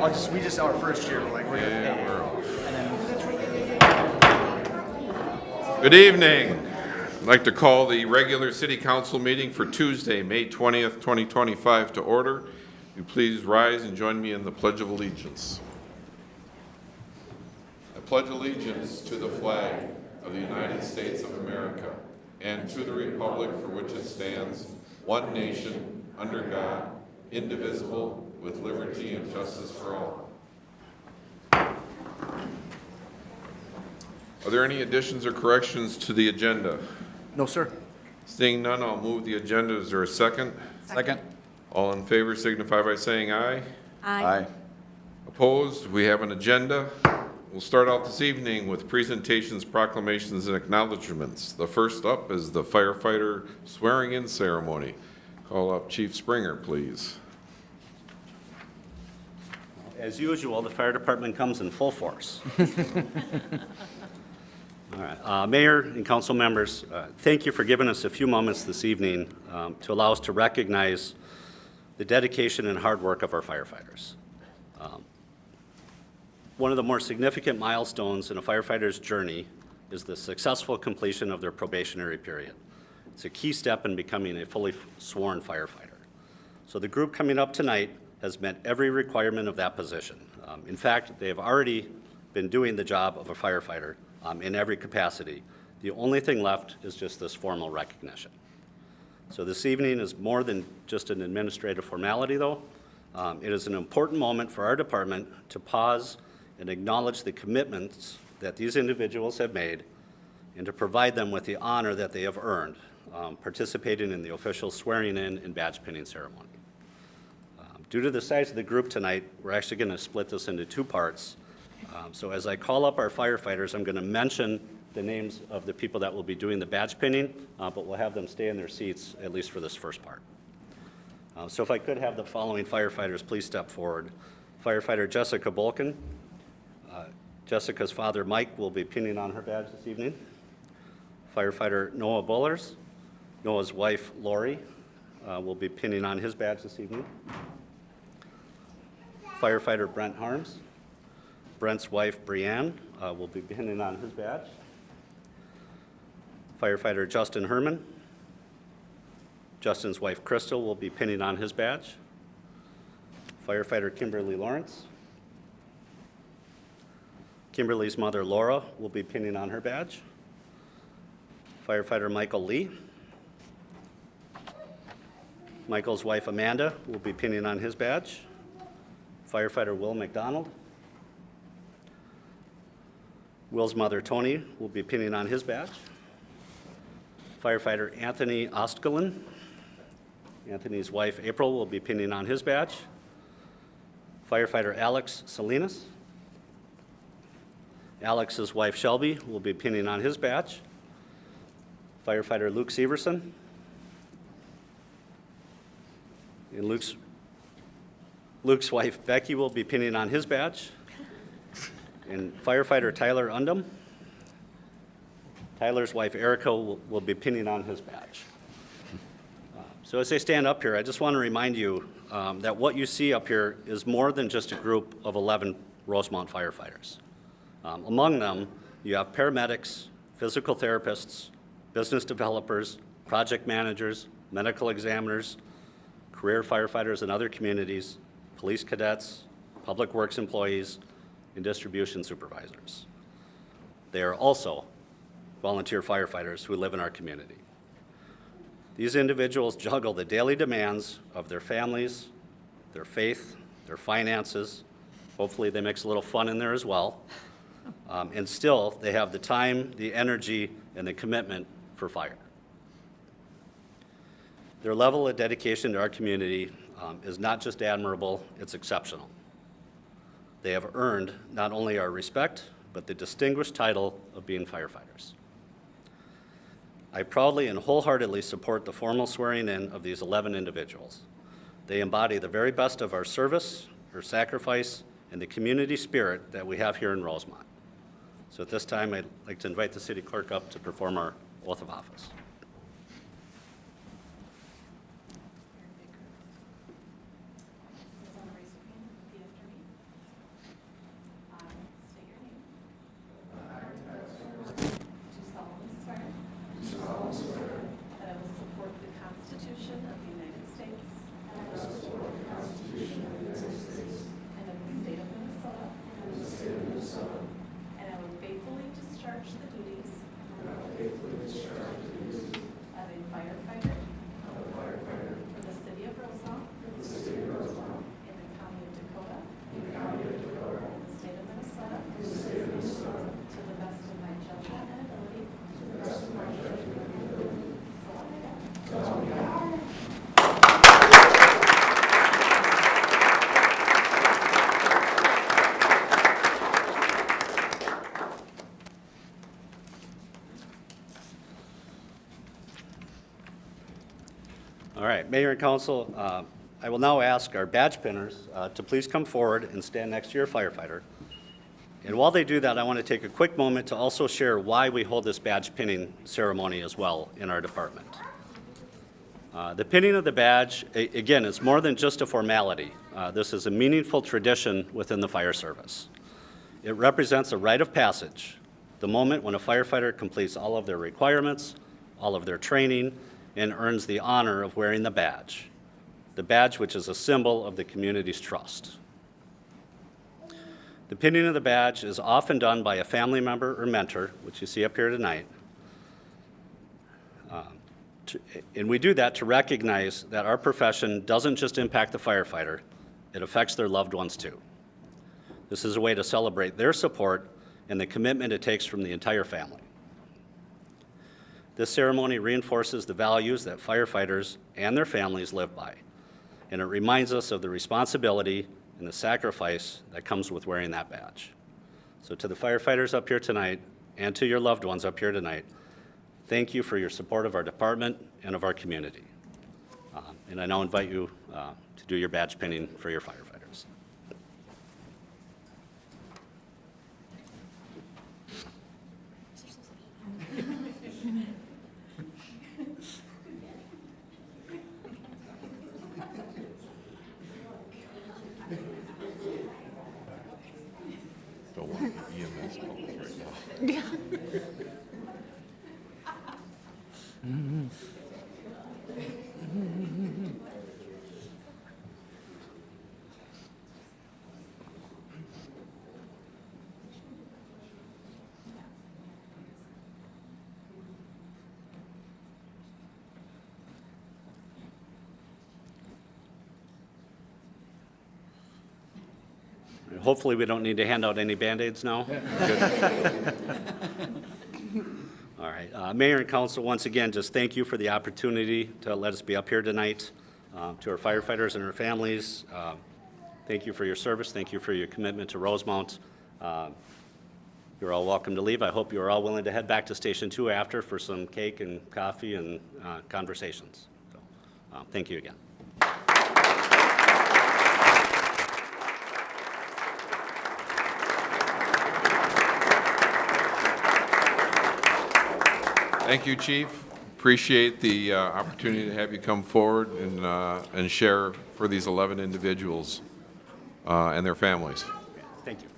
we just our first year. Like we're gonna pay. We're off. And then Good evening. I'd like to call the regular city council meeting for Tuesday, May 20th, 2025 to order. You please rise and join me in the Pledge of Allegiance. I pledge allegiance to the flag of the United States of America and to the republic for which it stands, one nation, under God, indivisible, with liberty and justice for all. Are there any additions or corrections to the agenda? no, sir. Seeing none, I'll move the agenda. Is there a second? Second. All in favor signify by saying aye. Aye. Opposed? We have an agenda. We'll start out this evening with presentations, proclamations, and acknowledgements. The first up is the firefighter swearing-in ceremony. Call up Chief Springer, please. As usual, the fire department comes in full force. All right. Mayor and council members, thank you for giving us a few moments this evening to allow us to recognize the dedication and hard work of our firefighters. One of the more significant milestones in a firefighter's journey is the successful completion of their probationary period. It's a key step in becoming a fully sworn firefighter. So the group coming up tonight has met every requirement of that position. In fact, they have already been doing the job of a firefighter in every capacity. The only thing left is just this formal recognition. So this evening is more than just an administrative formality, though. It is an important moment for our department to pause and acknowledge the commitments that these individuals have made and to provide them with the honor that they have earned, participating in the official swearing-in and badge pinning ceremony. Due to the size of the group tonight, we're actually going to split this into two parts. So as I call up our firefighters, I'm going to mention the names of the people that will be doing the badge pinning, but we'll have them stay in their seats, at least for this first part. So if I could have the following firefighters please step forward. Firefighter Jessica Bolkin. Jessica's father, Mike, will be pinning on her badge this evening. Firefighter Noah Bullers. Noah's wife, Lori, will be pinning on his badge this evening. Firefighter Brent Harms. Brent's wife, Brianne, will be pinning on his badge. Firefighter Justin Herman. Justin's wife, Crystal, will be pinning on his badge. Firefighter Kimberly Lawrence. Kimberly's mother, Laura, will be pinning on her badge. Firefighter Michael Lee. Michael's wife, Amanda, will be pinning on his badge. Firefighter Will McDonald. Will's mother, Tony, will be pinning on his badge. Firefighter Anthony Ostgelin. Anthony's wife, April, will be pinning on his badge. Firefighter Alex Salinas. Alex's wife, Shelby, will be pinning on his badge. Firefighter Luke Severson. And Luke's wife, Becky, will be pinning on his badge. And firefighter Tyler Undum. Tyler's wife, Erica, will be pinning on his badge. So as they stand up here, I just want to remind you that what you see up here is more than just a group of 11 Rosemount firefighters. Among them, you have paramedics, physical therapists, business developers, project managers, medical examiners, career firefighters in other communities, police cadets, public works employees, and distribution supervisors. They are also volunteer firefighters who live in our community. These individuals juggle the daily demands of their families, their faith, their finances. Hopefully they mix a little fun in there as well. And still, they have the time, the energy, and the commitment for fire. Their level of dedication to our community is not just admirable, it's exceptional. They have earned not only our respect, but the distinguished title of being firefighters. I proudly and wholeheartedly support the formal swearing-in of these 11 individuals. They embody the very best of our service, our sacrifice, and the community spirit that we have here in Rosemount. So at this time, I'd like to invite the city clerk up to perform our oath of office. Mayor and Council, I will now ask our badge pinners to please come forward and stand next to your firefighter. And while they do that, I want to take a quick moment to also share why we hold this badge pinning ceremony as well in our department. The pinning of the badge, again, is more than just a formality. This is a meaningful tradition within the fire service. It represents a rite of passage, the moment when a firefighter completes all of their requirements, all of their training, and earns the honor of wearing the badge which is a symbol of the community's trust. The pinning of the badge is often done by a family member or mentor, which you see up here tonight. And we do that to recognize that our profession doesn't just impact the firefighter, it affects their loved ones too. This is a way to celebrate their support and the commitment it takes from the entire family. This ceremony reinforces the values that firefighters and their families live by, and it reminds us of the responsibility and the sacrifice that comes with wearing that badge. So to the firefighters up here tonight, and to your loved ones up here tonight, thank you for your support of our department and of our community. And I now invite you to do your badge pinning for your firefighters. Don't want the EMS calls right now. Hopefully, we don't need to hand out any Band-Aids now. All right. Mayor and Council, once again, just thank you for the opportunity to let us be up here tonight. To our firefighters and our families, thank you for your service. Thank you for your commitment to Rosemount. You're all welcome to leave. I hope you are all willing to head back to Station 2 after for some cake and coffee and conversations. So, thank you again. Thank you, Chief. Appreciate the opportunity to have you come forward and share for these 11 individuals and their families. Thank you.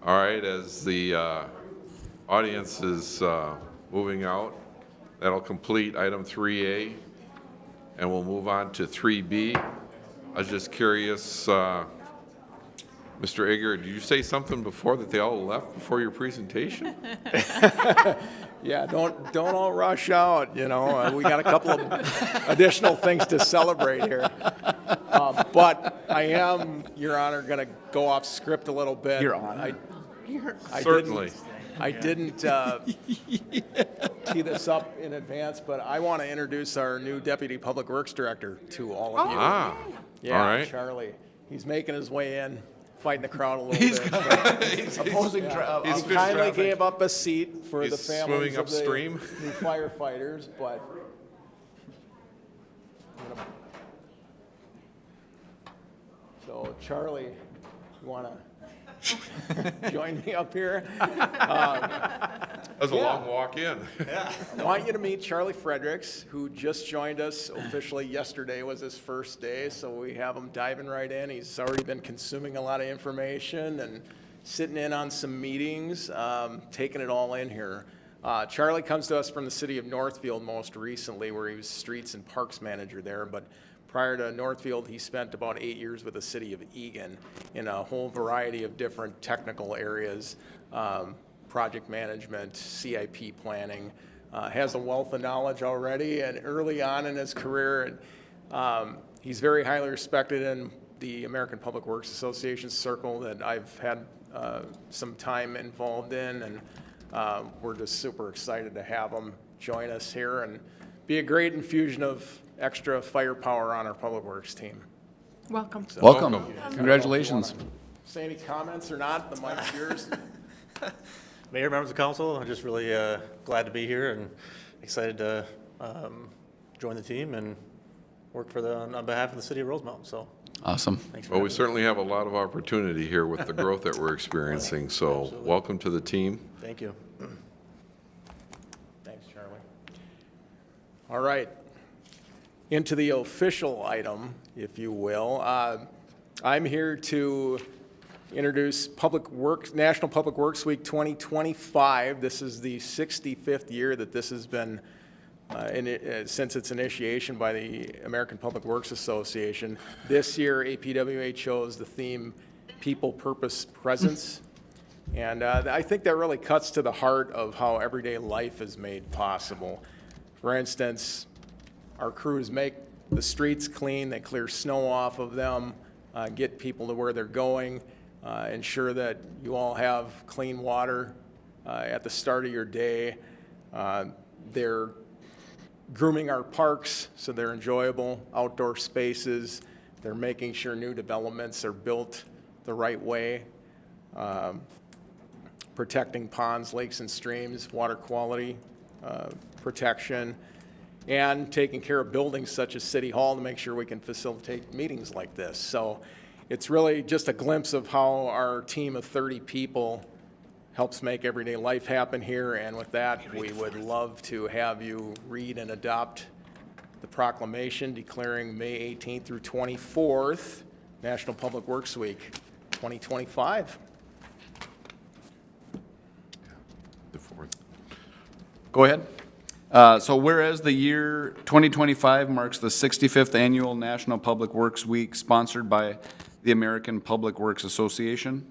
All right, as the audience is moving out, that'll complete item 3A, and we'll move on to 3B. I was just curious, Mr. Egger, did you say something before that they all left before your presentation? Yeah, don't all rush out, you know. We got a couple of additional things to celebrate here. But I am, Your Honor, going to go off script a little bit. Your Honor. I Certainly. I didn't tee this up in advance, but I want to introduce our new Deputy Public Works Director to all of you. Ah, Yeah, all right. Charlie. He's making his way in, fighting the crowd a little bit. Opposing He's He fish kindly traffic. gave up a seat for the He's families swimming of the upstream. new firefighters, but so Charlie, you want to join me up here? That's a long walk in. I want you to meet Charlie Fredericks, who just joined us officially yesterday was his first day, so we have him diving right in. He's already been consuming a lot of information and sitting in on some meetings, taking it all in here. Charlie comes to us from the city of Northfield most recently, where he was streets and parks manager there, but prior to Northfield, he spent about 8 years with the city of Eagan in a whole variety of different technical areas, project management, CIP planning, has a wealth of knowledge already and early on in his career. And he's very highly respected in the American Public Works Association circle that I've had some time involved in. And we're just super excited to have him join us here and be a great infusion of extra firepower on our Public Works team. Welcome. So, Welcome. I don't know if you Congratulations. wanna Say any comments or not? The mic's yours. Mayor, members of council, I'm just really glad to be here and excited to join the team and work on behalf of the city of Rosemount. So Awesome. thanks for Well, we having me. certainly have a lot of opportunity here with the growth that we're experiencing, so Absolutely. welcome to the team. Thank you. Thanks, Charlie. All right. Into the official item, if you will. I'm here to introduce National Public Works Week 2025. This is the 65th year that this has been since its initiation by the American Public Works Association. This year, APWA chose the theme People, Purpose, Presence. And I think that really cuts to the heart of how everyday life is made possible. For instance, our crews make the streets clean, they clear snow off of them, get people to where they're going, ensure that you all have clean water at the start of your day. They're grooming our parks so they're enjoyable outdoor spaces. They're making sure new developments are built the right way, protecting ponds, lakes, and streams, water quality protection, and taking care of buildings such as City Hall to make sure we can facilitate meetings like this. So it's really just a glimpse of how our team of 30 people helps make everyday life happen here. And with that, we would love to have you read and adopt the proclamation declaring May 18th through 24th National Public Works Week 2025. The fourth. Go ahead. So whereas the year 2025 marks the 65th Annual National Public Works Week sponsored by the American Public Works Association,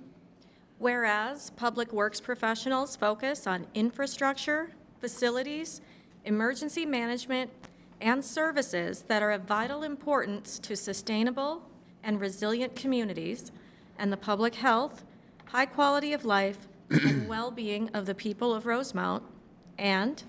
Whereas public works professionals focus on infrastructure, facilities, emergency management, and services that are of vital importance to sustainable and resilient communities and the public health, high quality of life, and well-being of the people of Rosemount, and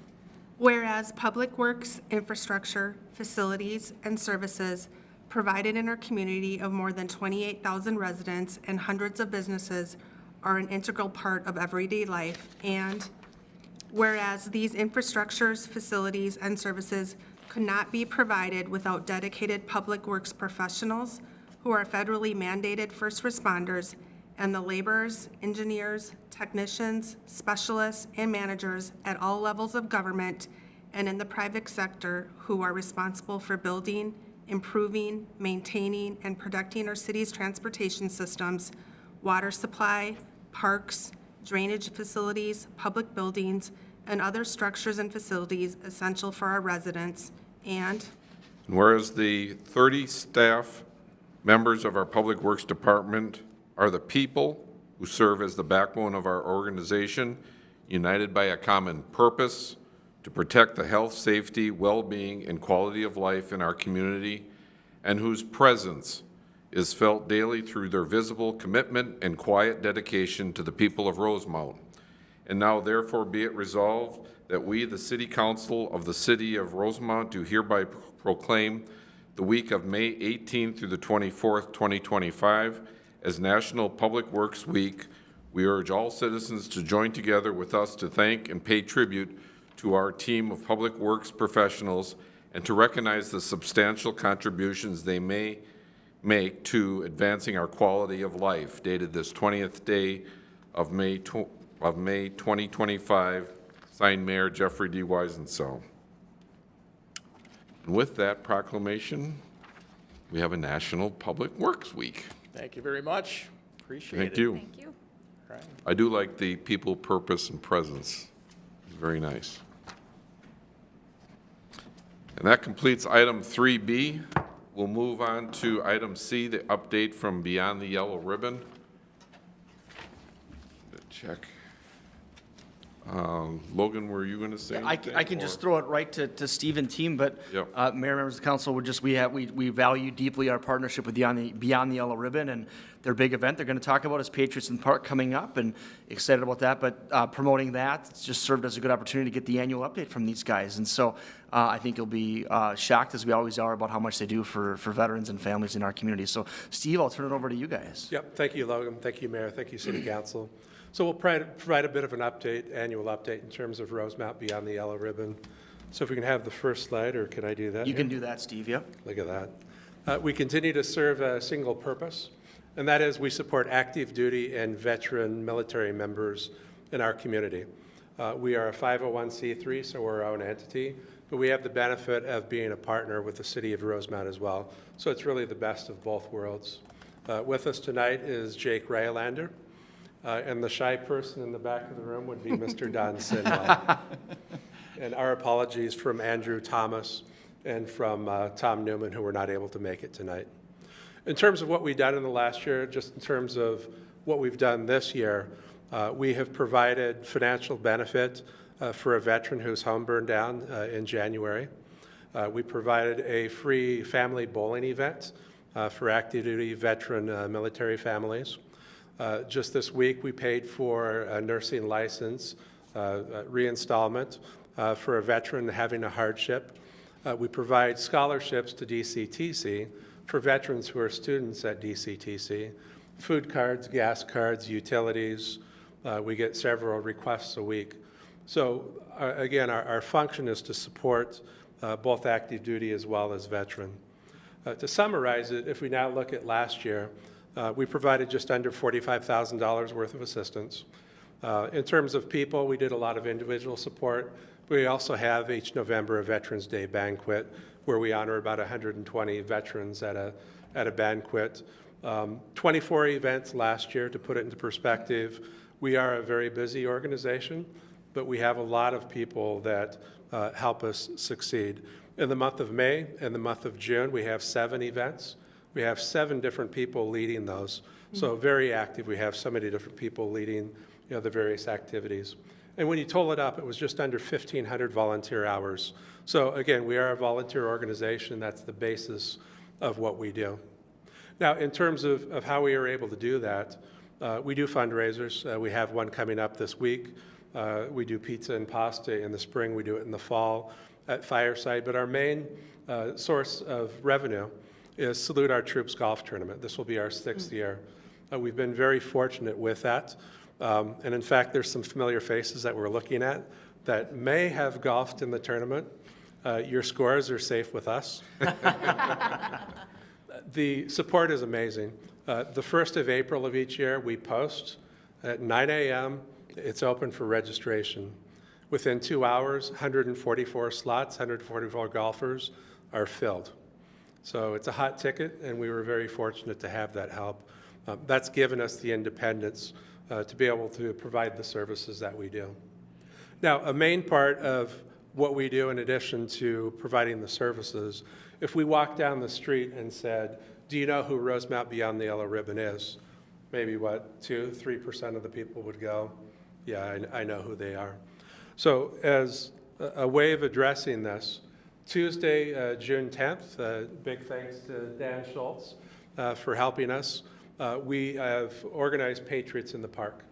Whereas public works, infrastructure, facilities, and services provided in our community of more than 28,000 residents and hundreds of businesses are an integral part of everyday life, and whereas these infrastructures, facilities, and services could not be provided without dedicated public works professionals who are federally mandated first responders and the laborers, engineers, technicians, specialists, and managers at all levels of government and in the private sector who are responsible for building, improving, maintaining, and protecting our city's transportation systems, water supply, parks, drainage facilities, public buildings, and other structures and facilities essential for our residents, and And whereas the 30 staff members of our Public Works Department are the people who serve as the backbone of our organization, united by a common purpose to protect the health, safety, well-being, and quality of life in our community, and whose presence is felt daily through their visible commitment and quiet dedication to the people of Rosemount. And now therefore be it resolved that we, the City Council of the City of Rosemount, do hereby proclaim the week of May 18th through the 24th, 2025 as National Public Works Week. We urge all citizens to join together with us to thank and pay tribute to our team of public works professionals and to recognize the substantial contributions they may make to advancing our quality of life, dated this 20th day of May 2025, signed Mayor Jeffrey D. Weisenthal. And with that proclamation, we have a National Public Works Week. Thank you very much. Appreciate it. Thank you. Thank you. Right. I do like the people, purpose, and presence. It's very nice. And that completes item 3B. We'll move on to item C, the update from Beyond the Yellow Ribbon. Check. Logan, were you going to say I anything? can just throw it right to Steve and team, but Yep. Mayor, members of the council, we value deeply our partnership with Beyond the Yellow Ribbon and their big event they're going to talk about is Patriots in the Park coming up, and excited about that. But promoting that, it's just served as a good opportunity to get the annual update from these guys, and so I think you'll be shocked, as we always are, about how much they do for veterans and families in our community. So, Steve, I'll turn it over to you guys. Yep, thank you, Logan. Thank you, Mayor. Thank you, City Council. So we'll provide a bit of an update, annual update in terms of Rosemount Beyond the Yellow Ribbon. So if we can have the first slide, or can I do that? You here? can do that, Steve, yep. Look at that. We continue to serve a single purpose, and that is we support active duty and veteran military members in our community. We are a 501c3, so we're our own entity, but we have the benefit of being a partner with the City of Rosemount as well. So it's really the best of both worlds. With us tonight is Jake Rylander. And the shy person in the back of the room would be Mr. Don Sinwell. And our apologies from Andrew Thomas and from Tom Newman, who were not able to make it tonight. In terms of what we've done in the last year, just in terms of what we've done this year, we have provided financial benefit for a veteran whose home burned down in January. We provided a free family bowling event for active duty veteran military families. Just this week, we paid for a nursing license reinstallment for a veteran having a hardship. We provide scholarships to DCTC for veterans who are students at DCTC, food cards, gas cards, utilities. We get several requests a week. So again, our function is to support both active duty as well as veteran. To summarize it, if we now look at last year, we provided just under $45,000 worth of assistance. In terms of people, we did a lot of individual support. We also have each November a Veterans Day banquet where we honor about 120 veterans at a banquet. 24 events last year, to put it into perspective. We are a very busy organization, but we have a lot of people that help us succeed. In the month of May and the month of June, we have 7 events. We have 7 different people leading those. So very active. We have so many different people leading, the various activities. And when you total it up, it was just under 1,500 volunteer hours. So again, we are a volunteer organization. That's the basis of what we do. Now, in terms of how we are able to do that, we do fundraisers. We have one coming up this week. We do pizza and pasta in the spring. We do it in the fall at Fireside. But our main source of revenue is Salute Our Troops Golf Tournament. This will be our 6th year. We've been very fortunate with that. And in fact, there's some familiar faces that we're looking at that may have golfed in the tournament. Your scores are safe with us. The support is amazing. The 1st of April of each year, we post at 9 a.m. It's open for registration. Within 2 hours, 144 slots, 144 golfers are filled. So it's a hot ticket, and we were very fortunate to have that help. That's given us the independence to be able to provide the services that we do. Now, a main part of what we do in addition to providing the services, if we walked down the street and said, do you know who Rosemount Beyond the Yellow Ribbon is? Maybe 2-3% of the people would go, yeah, I know who they are. So as a way of addressing this, Tuesday, June 10th, big thanks to Dan Schultz for helping us. We have organized Patriots in the Park.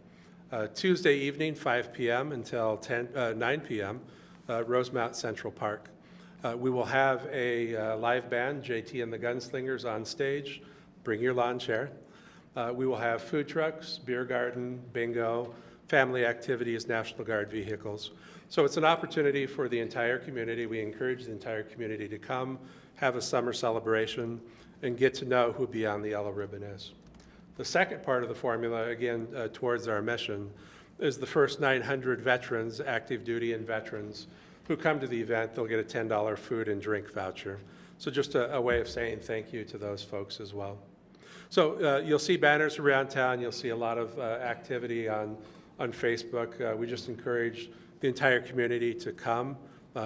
Tuesday evening, 5 p.m. until 9 p.m., Rosemount Central Park. We will have a live band, JT and the Gunslingers, on stage. Bring your lawn chair. We will have food trucks, beer garden, bingo, family activities, National Guard vehicles. So it's an opportunity for the entire community. We encourage the entire community to come, have a summer celebration, and get to know who Beyond the Yellow Ribbon is. The second part of the formula, again, towards our mission, is the first 900 veterans, active duty and veterans, who come to the event. They'll get a $10 food and drink voucher. So just a way of saying thank you to those folks as well. So you'll see banners around town. You'll see a lot of activity on Facebook. We just encourage the entire community to come,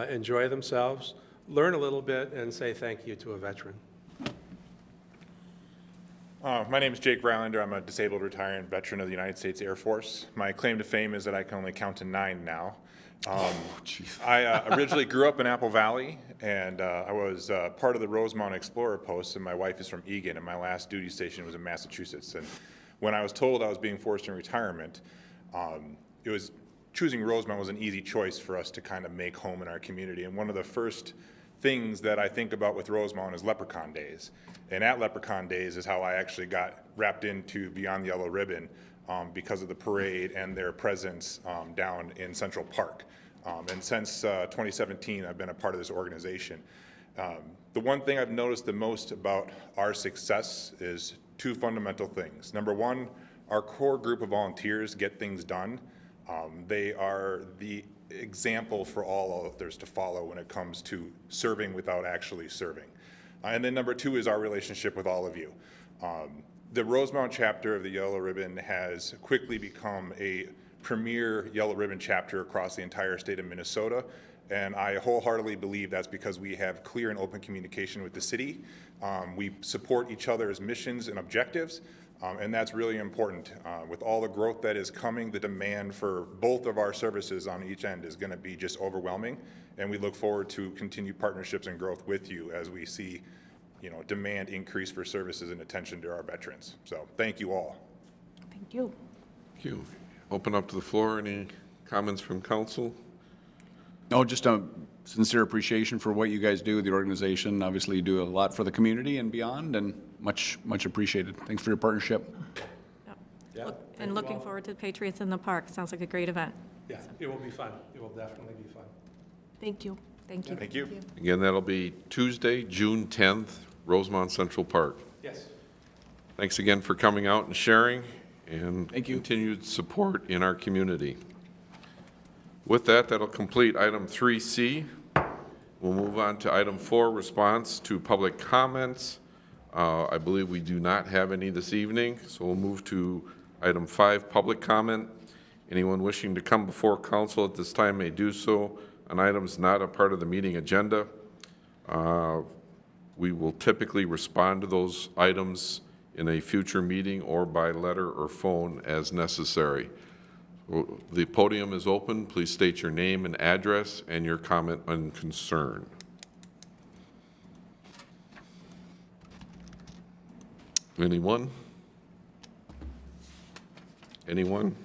enjoy themselves, learn a little bit, and say thank you to a veteran. My name is Jake Rylander. I'm a disabled retired veteran of the United States Air Force. My claim to fame is that I can only count to 9 now. I originally grew up in Apple Valley, and I was part of the Rosemount Explorer Post, and my wife is from Eagan, and my last duty station was in Massachusetts. And when I was told I was being forced in retirement, choosing Rosemount was an easy choice for us to kind of make home in our community. And one of the first things that I think about with Rosemount is Leprechaun Days. And at Leprechaun Days is how I actually got wrapped into Beyond the Yellow Ribbon because of the parade and their presence down in Central Park. And since 2017, I've been a part of this organization. The one thing I've noticed the most about our success is 2 fundamental things. Number one, our core group of volunteers get things done. They are the example for all others to follow when it comes to serving without actually serving. And then number 2 is our relationship with all of you. The Rosemount chapter of the Yellow Ribbon has quickly become a premier Yellow Ribbon chapter across the entire state of Minnesota, and I wholeheartedly believe that's because we have clear and open communication with the city. We support each other's missions and objectives, and that's really important. With all the growth that is coming, the demand for both of our services on each end is going to be just overwhelming, and we look forward to continued partnerships and growth with you as we see demand increase for services and attention to our veterans. So thank you all. Thank you. Thank you. Open up to the floor. Any comments from council? No, just a sincere appreciation for what you guys do, the organization. Obviously, you do a lot for the community and beyond, and much appreciated. Thanks for your partnership. And looking forward to the Patriots in the Park. Sounds like a great event. Yeah, it will be fun. It will definitely be fun. Thank you. Thank you. Thank you. Again, that'll be Tuesday, June 10th, Rosemount Central Park. Yes. Thanks again for coming out and sharing and Thank you. continued support in our community. With that, that'll complete item 3C. We'll move on to item 4, response to public comments. I believe we do not have any this evening, so we'll move to item 5, public comment. Anyone wishing to come before council at this time may do so on items not a part of the meeting agenda. We will typically respond to those items in a future meeting or by letter or phone as necessary. The podium is open. Please state your name and address and your comment and concern. Anyone? Anyone?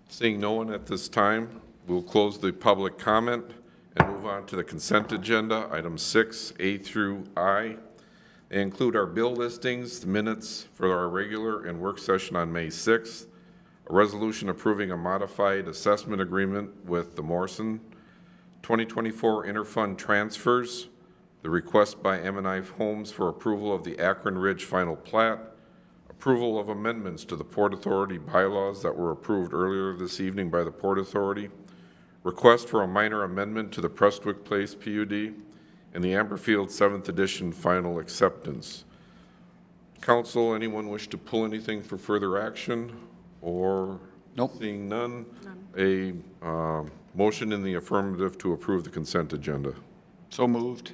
Seeing no one at this time, we'll close the public comment and move on to the consent agenda, items 6, A through I. They include our bill listings, the minutes for our regular and work session on May 6th, a resolution approving a modified assessment agreement with the Morrison, 2024 interfund transfers, the request by M&I Homes for approval of the Akron Ridge final plat, approval of amendments to the Port Authority bylaws that were approved earlier this evening by the Port Authority, request for a minor amendment to the Prestwick Place PUD, and the Amberfield 7th edition final acceptance. Council, anyone wish to pull anything for further action? Or Nope. Seeing none, a motion in the affirmative to approve the consent agenda. So moved.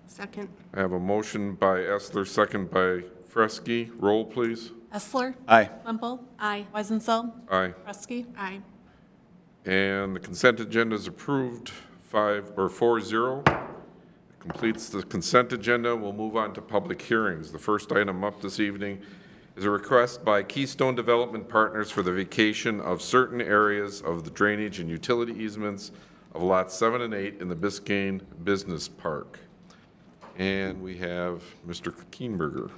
Second. I have a motion by Essler, second by Fresky. Roll, please. Essler? Aye. Wemple? Aye. Weisenfeld? Aye. Kresge? Aye. And the consent agenda is approved 4-0. Completes the consent agenda. We'll move on to public hearings. The first item up this evening is a request by Keystone Development Partners for the vacation of certain areas of the drainage and utility easements of lots 7 and 8 in the Biscayne Business Park. And we have Mr. Keenberger.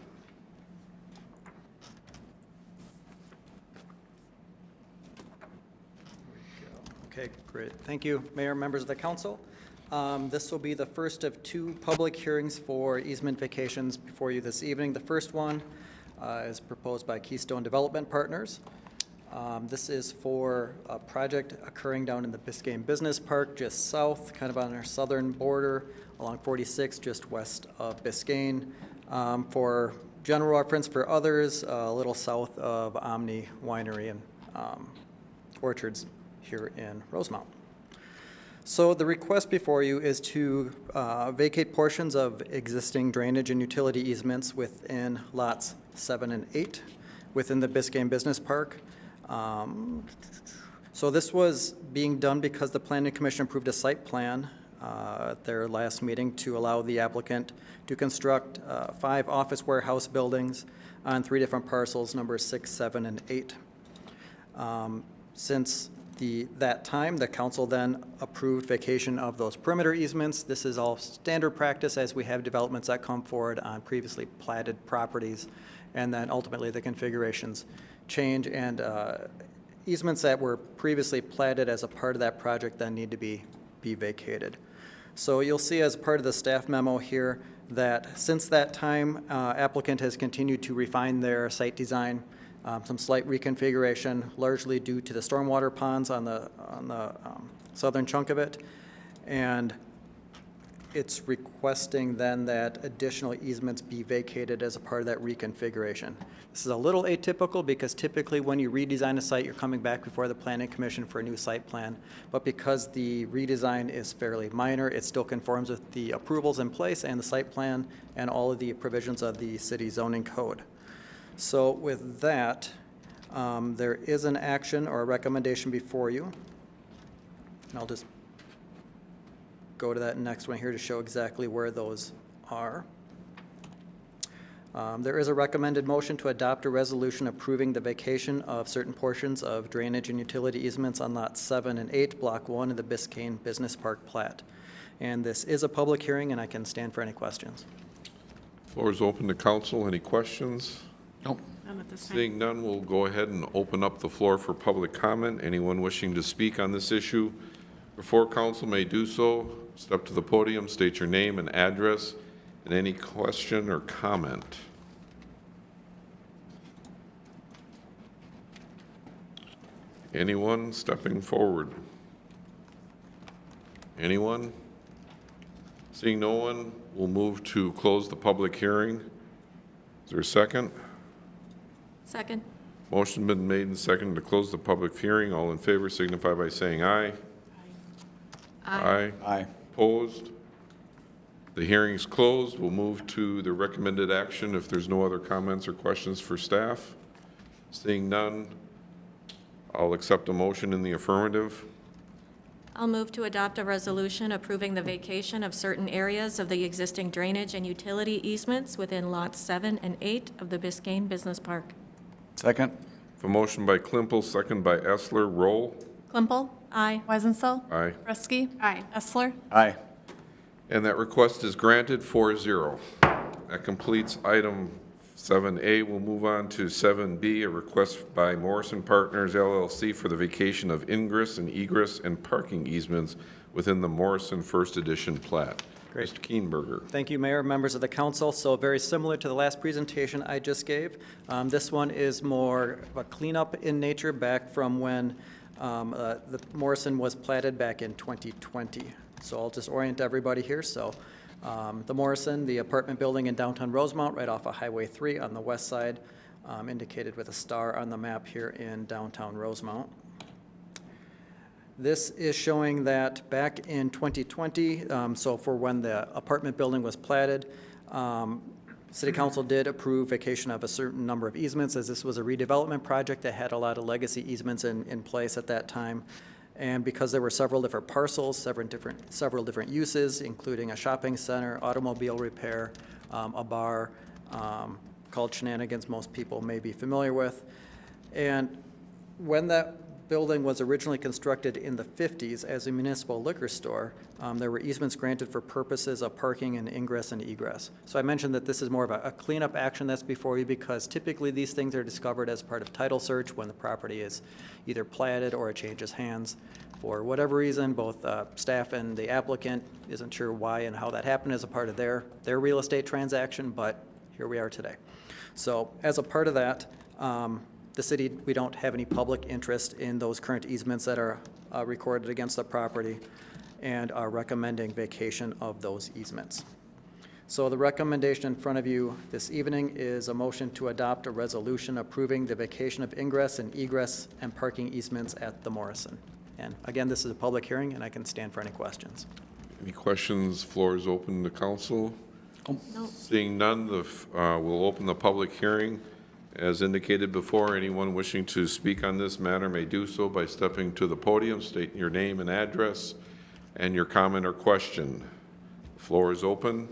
Okay, great. Thank you, Mayor, members of the council. This will be the first of 2 public hearings for easement vacations before you this evening. The first one is proposed by Keystone Development Partners. This is for a project occurring down in the Biscayne Business Park, just south, kind of on our southern border, along 46, just west of Biscayne. For general reference for others, a little south of Omni Winery and Orchards here in Rosemount. So the request before you is to vacate portions of existing drainage and utility easements within lots 7 and 8 within the Biscayne Business Park. So this was being done because the Planning Commission approved a site plan at their last meeting to allow the applicant to construct 5 office warehouse buildings on 3 different parcels, numbers 6, 7, and 8. Since that time, the council then approved vacation of those perimeter easements. This is all standard practice as we have developments that come forward on previously platted properties, and then ultimately the configurations change, and easements that were previously platted as a part of that project then need to be vacated. So you'll see as part of the staff memo here that since that time, applicant has continued to refine their site design, some slight reconfiguration, largely due to the stormwater ponds on the southern chunk of it. And it's requesting then that additional easements be vacated as a part of that reconfiguration. This is a little atypical because typically when you redesign a site, you're coming back before the Planning Commission for a new site plan. But because the redesign is fairly minor, it still conforms with the approvals in place and the site plan and all of the provisions of the city zoning code. So with that, there is an action or a recommendation before you. And I'll just go to that next one here to show exactly where those are. There is a recommended motion to adopt a resolution approving the vacation of certain portions of drainage and utility easements on lots 7 and 8, Block 1 of the Biscayne Business Park plat. And this is a public hearing, and I can stand for any questions. Floor is open to council. Any questions? Nope. None at this time. Seeing none, we'll go ahead and open up the floor for public comment. Anyone wishing to speak on this issue before council may do so. Step to the podium, state your name and address, and any question or comment. Anyone stepping forward? Anyone? Seeing no one, we'll move to close the public hearing. Is there a second? Second. Motion been made and seconded to close the public hearing. All in favor signify by saying aye. Aye. Aye. Opposed? The hearing's closed. We'll move to the recommended action if there's no other comments or questions for staff. Seeing none, I'll accept a motion in the affirmative. I'll move to adopt a resolution approving the vacation of certain areas of the existing drainage and utility easements within lots 7 and 8 of the Biscayne Business Park. Second? A motion by Klimpel, second by Essler. Roll. Klimpel. Aye. Weisenthal. Aye. Ruski. Aye. Essler. Aye. And that request is granted 4-0. That completes item 7A. We'll move on to 7B, a request by Morrison Partners LLC for the vacation of ingress and egress and parking easements within the Morrison First Edition plat. Great. Mr. Keenberger. Thank you, Mayor, members of the council. So very similar to the last presentation I just gave. This one is more of a cleanup in nature back from when the Morrison was platted back in 2020. So I'll just orient everybody here. So the Morrison, the apartment building in downtown Rosemount, right off of Highway 3 on the west side, indicated with a star on the map here in downtown Rosemount. This is showing that back in 2020, so for when the apartment building was platted, City Council did approve vacation of a certain number of easements, as this was a redevelopment project that had a lot of legacy easements in place at that time. And because there were several different parcels, several different uses, including a shopping center, automobile repair, a bar, called Shenanigans, most people may be familiar with. And when that building was originally constructed in the 50s as a municipal liquor store, there were easements granted for purposes of parking and ingress and egress. So I mentioned that this is more of a cleanup action that's before you, because typically these things are discovered as part of title search when the property is either platted or it changes hands. For whatever reason, both staff and the applicant isn't sure why and how that happened as a part of their real estate transaction, but here we are today. So as a part of that, the city, we don't have any public interest in those current easements that are recorded against the property, and are recommending vacation of those easements. So the recommendation in front of you this evening is a motion to adopt a resolution approving the vacation of ingress and egress and parking easements at the Morrison. And again, this is a public hearing, and I can stand for any questions. Any questions? Floor is open to council. Seeing none, we'll open the public hearing. As indicated before, anyone wishing to speak on this matter may do so by stepping to the podium, stating your name and address, and your comment or question. The floor is open.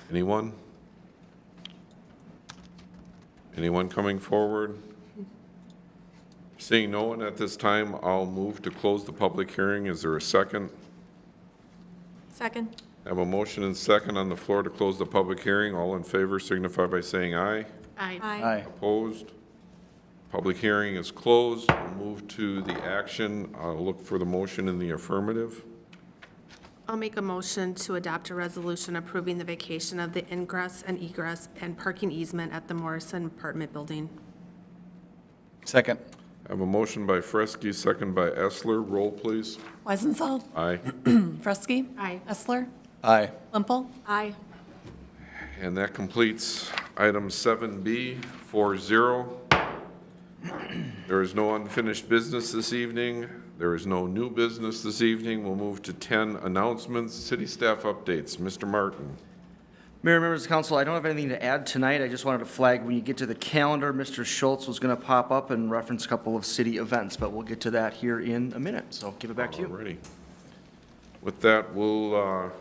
Anyone? Anyone coming forward? Seeing no one at this time, I'll move to close the public hearing. Is there a second? Second. I have a motion and second on the floor to close the public hearing. All in favor signify by saying aye. Aye. Opposed? Public hearing is closed. We'll move to the action. I'll look for the motion in the affirmative. I'll make a motion to adopt a resolution approving the vacation of the ingress and egress and parking easement at the Morrison apartment building. Second. I have a motion by Fresky, second by Essler. Roll, please. Weisenthal. Aye. Fresky. Aye. Essler. Aye. Limpel. Aye. And that completes item 7B, 4-0. There is no unfinished business this evening. There is no new business this evening. We'll move to 10 announcements, city staff updates. Mr. Martin. Mayor, members of council, I don't have anything to add tonight. I just wanted to flag, when you get to the calendar, Mr. Schultz was going to pop up and reference a couple of city events, but we'll get to that here in a minute. So give it back to you. Alrighty. With that, we'll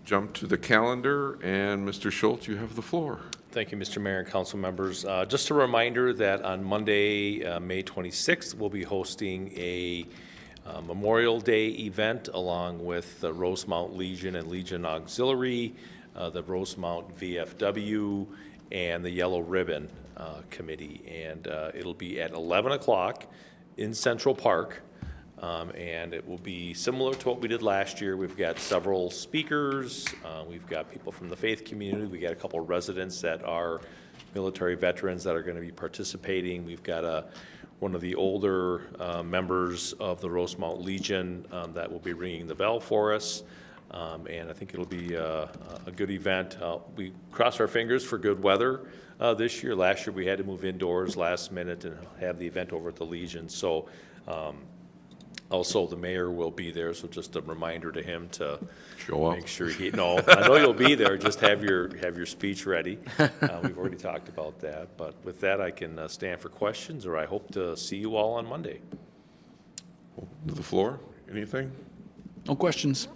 jump to the calendar, and Mr. Schultz, you have the floor. Thank you, Mr. Mayor and council members. Just a reminder that on Monday, May 26th, we'll be hosting a Memorial Day event along with the Rosemount Legion and Legion Auxiliary, the Rosemount VFW, and the Yellow Ribbon Committee. And it'll be at 11 o'clock in Central Park. And it will be similar to what we did last year. We've got several speakers. We've got people from the faith community. We got a couple of residents that are military veterans that are going to be participating. We've got one of the older members of the Rosemount Legion that will be ringing the bell for us. And I think it'll be a good event. We cross our fingers for good weather this year. Last year we had to move indoors last minute and have the event over at the Legion. So also, the mayor will be there, so just a reminder to him to Show up. make sure no, I know you'll be there, just have your speech ready. We've already talked about that, but with that, I can stand for questions, or I hope to see you all on Monday. To the floor, anything? No questions.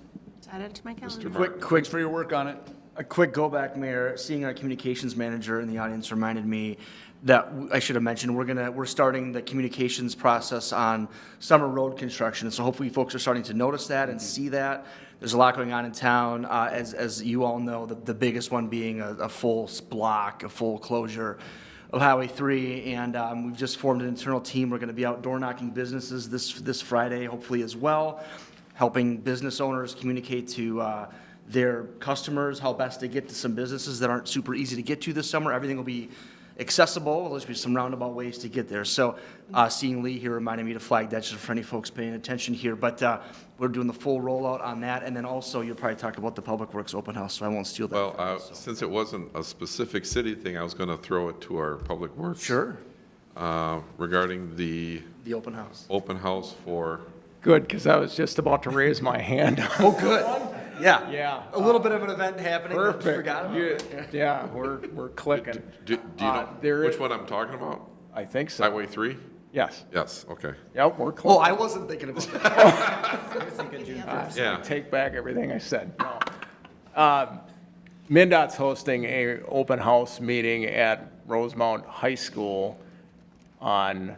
Add it to my calendar. Quick for your work on it. A quick go back, Mayor. Seeing our communications manager in the audience reminded me that I should have mentioned, we're starting the communications process on summer road construction. So hopefully folks are starting to notice that and see that. There's a lot going on in town, as you all know, the biggest one being a full block, a full closure of Highway 3. And we've just formed an internal team. We're going to be out door knocking businesses this Friday, hopefully as well, helping business owners communicate to their customers how best to get to some businesses that aren't super easy to get to this summer. Everything will be accessible. There'll just be some roundabout ways to get there. So seeing Lee here reminded me to flag that just for any folks paying attention here. But we're doing the full rollout on that. And then also you'll probably talk about the Public Works open house, so I won't steal that. Well, since it wasn't a specific city thing, I was going to throw it to our Public Works. Sure. Regarding the open house. Open house for. Good, because I was just about to raise my hand. Oh, good. Yeah. Yeah. A little bit of an event happening. Perfect. Forgot about it. Yeah, we're clicking. Do you know there which is- one I'm talking about? I think so. Highway 3? Yes. Yes, okay. Yep, we're clicking. Oh, I wasn't thinking about that. Yeah. Take back everything I said. No. MnDOT's hosting a open house meeting at Rosemount High School on,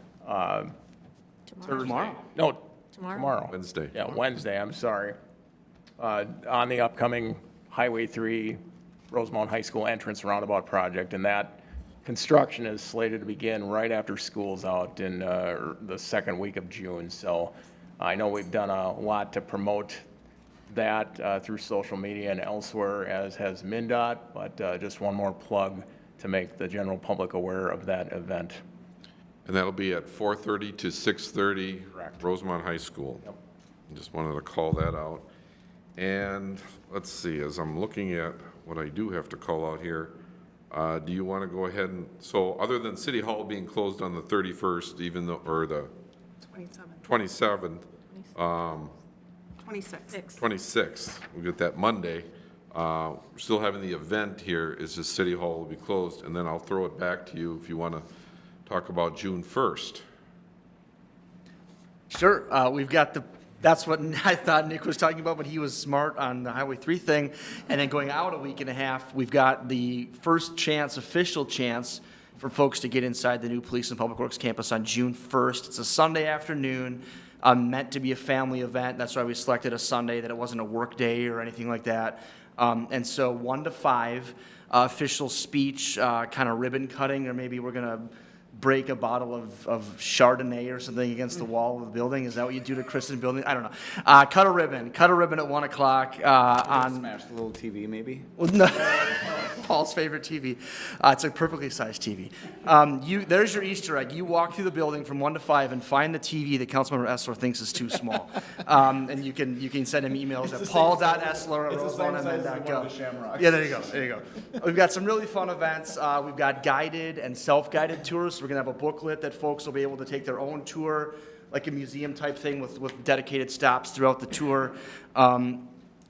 Tomorrow. no, Tomorrow. tomorrow. Wednesday. Yeah, Wednesday, I'm sorry. On the upcoming Highway 3 Rosemount High School entrance roundabout project, and that construction is slated to begin right after school's out in the second week of June. So I know we've done a lot to promote that through social media and elsewhere, as has MnDOT, but just one more plug to make the general public aware of that event. And that'll be at 4:30 to 6:30. Correct. Rosemont High School. Yep. Just wanted to call that out. And let's see, as I'm looking at what I do have to call out here, do you want to go ahead and, so other than City Hall being closed on the 31st, even though, or the 27th, 26th, we'll get that Monday. We're still having the event here, it's just City Hall will be closed, and then I'll throw it back to you if you want to talk about June 1st. Sure, we've got that's what I thought Nick was talking about, but he was smart on the Highway 3 thing. And then going out a week and a half, we've got the first chance, official chance, for folks to get inside the new Police and Public Works campus on June 1st. It's a Sunday afternoon, meant to be a family event. That's why we selected a Sunday, that it wasn't a work day or anything like that. And so 1 to 5, official speech, kind of ribbon cutting, or maybe we're going to break a bottle of Chardonnay or something against the wall of the building. Is that what you do to Christian building? I don't know. Cut a ribbon at 1 o'clock on. Smash the little TV, maybe? Well, no. Paul's favorite TV. It's a perfectly sized TV. There's your Easter egg. You walk through the building from 1 to 5 and find the TV that Councilmember Essler thinks is too small. And you can send him emails at paul.essler@rosemountain.gov. Yeah, there you go. We've got some really fun events. We've got guided and self-guided tours. So we're going to have a booklet that folks will be able to take their own tour, like a museum type thing with dedicated stops throughout the tour.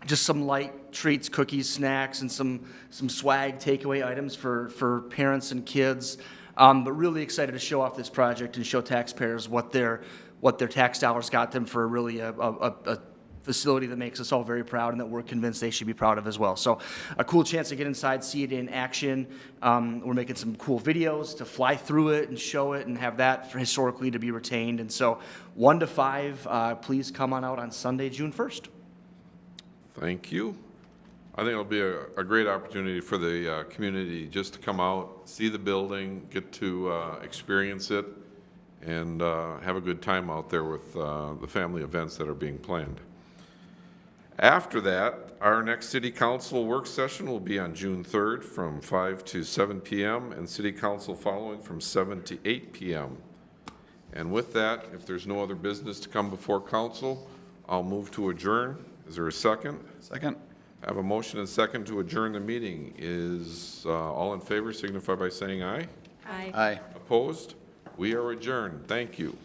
Just some light treats, cookies, snacks, and some swag takeaway items for parents and kids. But really excited to show off this project and show taxpayers what their tax dollars got them for really a facility that makes us all very proud and that we're convinced they should be proud of as well. So a cool chance to get inside, see it in action. We're making some cool videos to fly through it and show it and have that historically to be retained. And so 1 to 5, please come on out on Sunday, June 1st. Thank you. I think it'll be a great opportunity for the community just to come out, see the building, get to experience it, and have a good time out there with the family events that are being planned. After that, our next City Council work session will be on June 3rd from 5 to 7 p.m. and City Council following from 7 to 8 p.m. And with that, if there's no other business to come before council, I'll move to adjourn. Is there a second? Second. I have a motion and second to adjourn the meeting. Is all in favor signify by saying aye. Aye. Aye. Opposed? We are adjourned. Thank you.